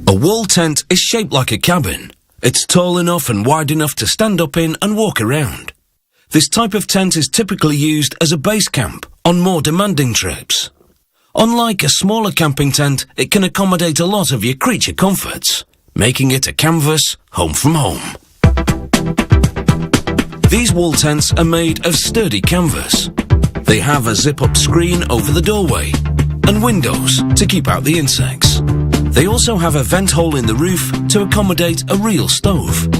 A wall tent is shaped like a cabin. It's tall enough and wide enough to stand up in and walk around. This type of tent is typically used as a base camp on more demanding trips. Unlike a smaller camping tent, it can accommodate a lot of your creature comforts, making it a canvas home from home. These wall tents are made of sturdy canvas. They have a zip-up screen over the doorway and windows to keep out the insects. They also have a vent hole in the roof to accommodate a real stove.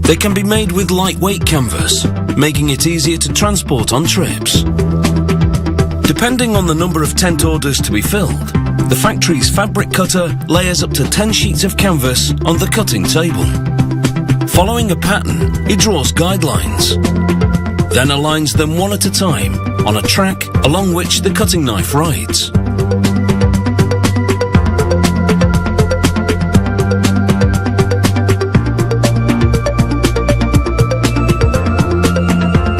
They can be made with lightweight canvas, making it easier to transport on trips. Depending on the number of tent orders to be filled, the factory's fabric cutter layers up to 10 sheets of canvas on the cutting table. Following a pattern, he draws guidelines, then aligns them one at a time on a track along which the cutting knife rides.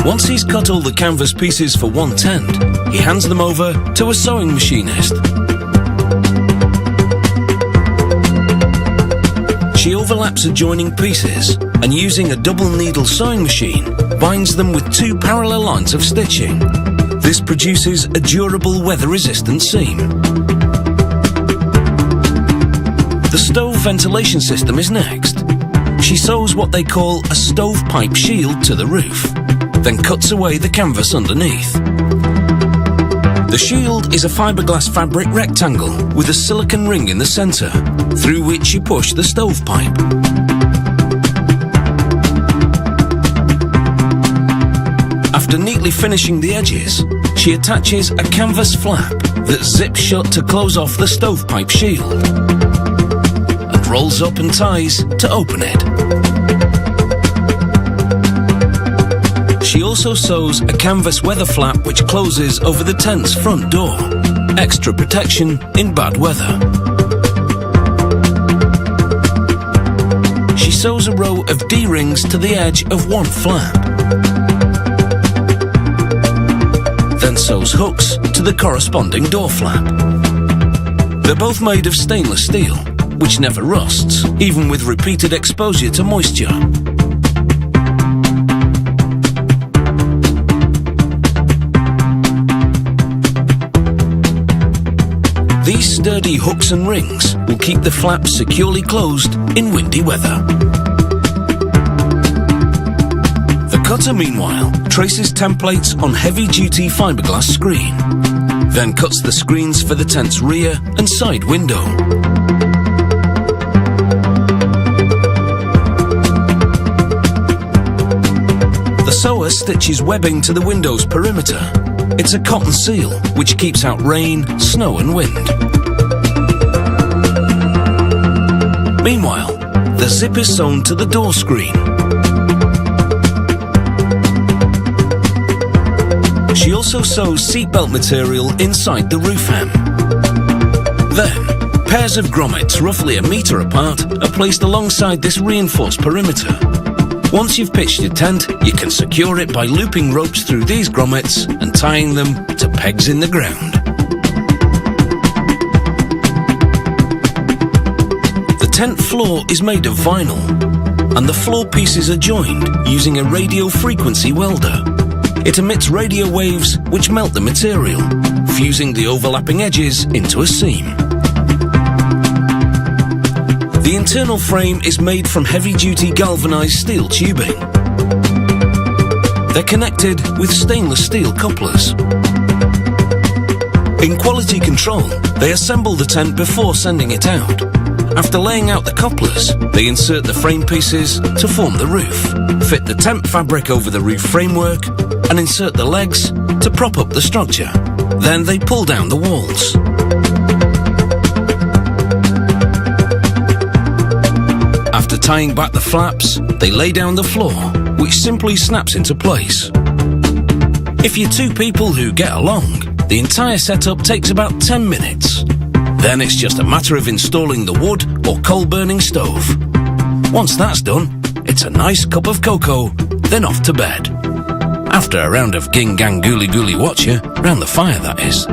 Once he's cut all the canvas pieces for one tent, he hands them over to a sewing machinist. She overlaps adjoining pieces and, using a double needle sewing machine, binds them with 2 parallel lines of stitching. This produces a durable weather-resistant seam. The stove ventilation system is next. She sews what they call a stovepipe shield to the roof, then cuts away the canvas underneath. The shield is a fiberglass fabric rectangle with a silicone ring in the center, through which you push the stovepipe. After neatly finishing the edges, she attaches a canvas flap that zips shut to close off the stovepipe shield, and rolls up and ties to open it. She also sews a canvas weather flap which closes over the tent's front door. Extra protection in bad weather. She sews a row of D-rings to the edge of one flap, then sews hooks to the corresponding door flap. They're both made of stainless steel, which never rusts, even with repeated exposure to moisture. These sturdy hooks and rings will keep the flaps securely closed in windy weather. The cutter, meanwhile, traces templates on heavy-duty fiberglass screen, then cuts the screens for the tent's rear and side window. The sewer stitches webbing to the window's perimeter. It's a cotton seal, which keeps out rain, snow and wind. Meanwhile, the zip is sewn to the door screen. She also sews seatbelt material inside the roof hem. Then, pairs of grommets roughly 1 meter apart are placed alongside this reinforced perimeter. Once you've pitched your tent, you can secure it by looping ropes through these grommets and tying them to pegs in the ground. The tent floor is made of vinyl, and the floor pieces are joined using a radio frequency welder. It emits radio waves which melt the material, fusing the overlapping edges into a seam. The internal frame is made from heavy-duty galvanized steel tubing. They're connected with stainless steel couplers. In quality control, they assemble the tent before sending it out. After laying out the couplers, they insert the frame pieces to form the roof, fit the tent fabric over the roof framework, and insert the legs to prop up the structure. Then they pull down the walls. After tying back the flaps, they lay down the floor, which simply snaps into place. If you're 2 people who get along, the entire setup takes about 10 minutes. Then it's just a matter of installing the wood or coal-burning stove. Once that's done, it's a nice cup of cocoa, then off to bed. After a round of ging-gang gooly-gooly watcher, round the fire that is.